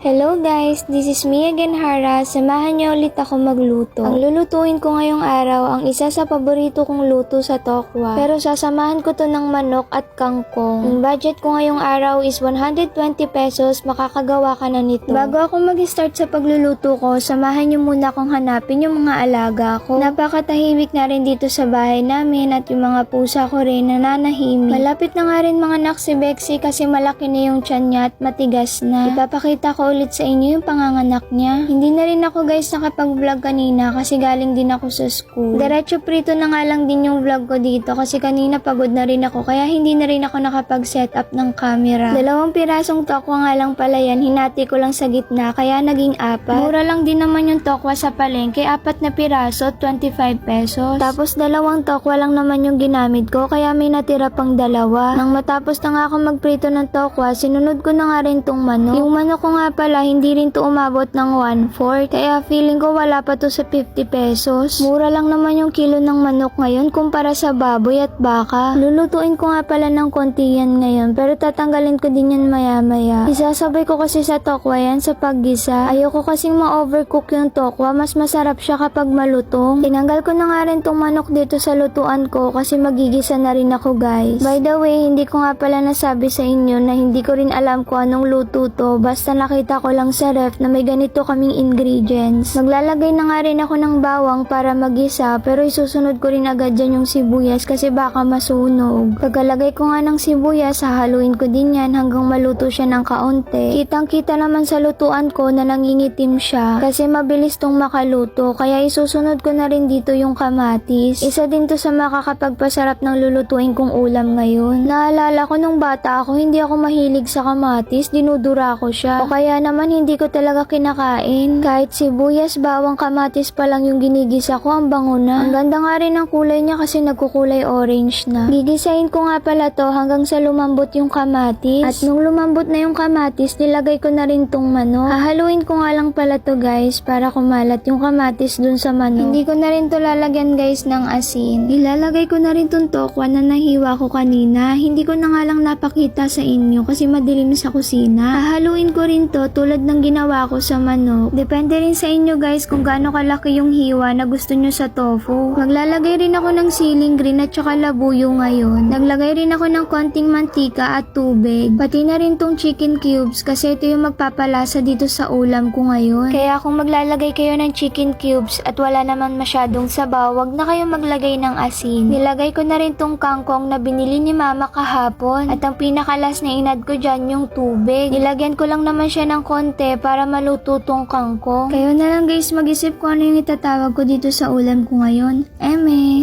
Hello guys, this is me again Hara. Samahan niyo ulit ako magluto. Ang lulutuin ko ngayong araw ang isa sa paborito kong luto sa tokwa. Pero sasamahan ko to ng manok at kangkong. Yung budget ko ngayong araw is 120 pesos, makakagawa ka na nito. Bago ako mag-start sa pagluluto ko, samahan niyo muna akong hanapin yung mga alaga ko. Napakatahimik na rin dito sa bahay namin at yung mga pusa ko rin nananahimik. Malapit na nga rin mga anak si Bexy kasi malaki na yung tiyan niya at matigas na. Ipapakita ko ulit sa inyo yung panganganak niya. Hindi na rin ako guys nakapag-vlog kanina kasi galing din ako sa school. Diretso prito na nga lang din yung vlog ko dito kasi kanina pagod na rin ako kaya hindi na rin ako nakapag-set up ng camera. 2 pirasong tokwa nga lang pala yan, hinati ko lang sa gitna kaya naging 4. Mura lang din naman yung tokwa sa palengke, 4 na piraso, 25 pesos. Tapos 2 tokwa lang naman yung ginamit ko kaya may natira pang 2. Nang matapos na nga ako magprito ng tokwa, sinunod ko na nga rin tong manok. Yung manok ko nga pala, hindi rin to umabot ng 1/4. Kaya feeling ko wala pa to sa 50 pesos. Mura lang naman yung kilo ng manok ngayon kumpara sa baboy at baka. Lulutuin ko nga pala ng konti yan ngayon pero tatanggalin ko din yan maya maya. Isasabay ko kasi sa tokwa yan sa paggisa. Ayoko kasing ma-overcook yung tokwa. Mas masarap siya kapag malutong. Tinanggal ko na nga rin tong manok dito sa lutuan ko kasi magigisa na rin ako guys. By the way, hindi ko nga pala nasabi sa inyo na hindi ko rin alam kung anong luto to. Basta nakita ko lang sa ref na may ganito kaming ingredients. Maglalagay na nga rin ako ng bawang para magisa pero isusunod ko rin agad dyan yung sibuyas kasi baka masunog. Pagkalagay ko nga ng sibuyas, hahaluin ko din yan hanggang maluto siya ng kaunti. Kitang-kita naman sa lutuan ko na nangingitim siya kasi mabilis tong makaluto kaya isusunod ko na rin dito yung kamatis. Isa din to sa makakapagpasarap ng lulutuin kong ulam ngayon. Naalala ko nung bata ako, hindi ako mahilig sa kamatis, dinudura ko siya. O kaya naman hindi ko talaga kinakain. Kahit sibuyas, bawang, kamatis pa lang yung ginigisa ko, ang bango na. Ang ganda nga rin ng kulay niya kasi nagkukulay orange na. Gigisahin ko nga pala to hanggang sa lumambot yung kamatis. At nung lumambot na yung kamatis, nilagay ko na rin tong manok. Hahaluin ko nga lang pala to guys para kumalat yung kamatis dun sa manok. Hindi ko na rin to lalagyan guys ng asin. Ilalagay ko na rin tong tokwa na nahiwa ko kanina. Hindi ko na nga lang napakita sa inyo kasi madilim sa kusina. Hahaluin ko rin to tulad ng ginawa ko sa manok. Depende rin sa inyo guys kung gaano kalaki yung hiwa na gusto nyo sa tofu. Maglalagay rin ako ng siling green at saka labuyo ngayon. Naglagay rin ako ng konting mantika at tubig. Pati na rin tong chicken cubes kasi ito yung magpapalasa dito sa ulam ko ngayon. Kaya kung maglalagay kayo ng chicken cubes at wala naman masyadong sabaw, wag na kayo maglagay ng asin. Nilagay ko na rin tong kangkong na binili ni mama kahapon. At ang pinakalas na inad ko dyan yung tubig. Nilagyan ko lang naman siya ng konti para maluto tong kangkong. Kayo na lang guys mag-isip kung ano yung itatawag ko dito sa ulam ko ngayon.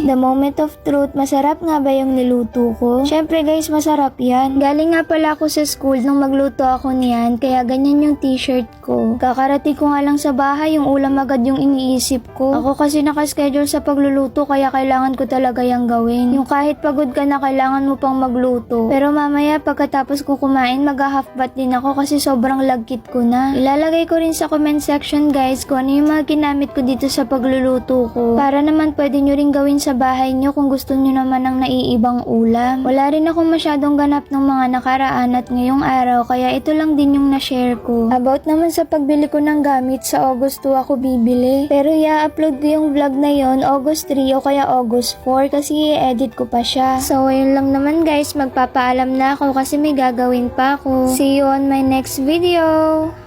The moment of truth, masarap nga ba yung niluto ko? Syempre guys, masarap yan. Galing nga pala ako sa school nung magluto ako niyan, kaya ganyan yung t-shirt ko. Kakarating ko nga lang sa bahay, yung ulam agad yung iniisip ko. Ako kasi nakaschedule sa pagluluto, kaya kailangan ko talaga yung gawin. Yung kahit pagod ka na, kailangan mo pang magluto. Pero mamaya, pagkatapos ko kumain, mag-half bath din ako kasi sobrang lagkit ko na. Ilalagay ko rin sa comment section guys kung ano yung mga ginamit ko dito sa pagluluto ko. Para naman pwede nyo rin gawin sa bahay nyo kung gusto nyo naman ng naiibang ulam. Wala rin ako masyadong ganap ng mga nakaraan at ngayong araw kaya ito lang din yung na-share ko. About naman sa pagbili ko ng gamit, sa August 2 ako bibili. Pero i-upload ko yung vlog na yon August 3 o kaya August 4 kasi i-edit ko pa siya. So ayun lang naman guys, magpapaalam na ako kasi may gagawin pa ako. See you on my next video!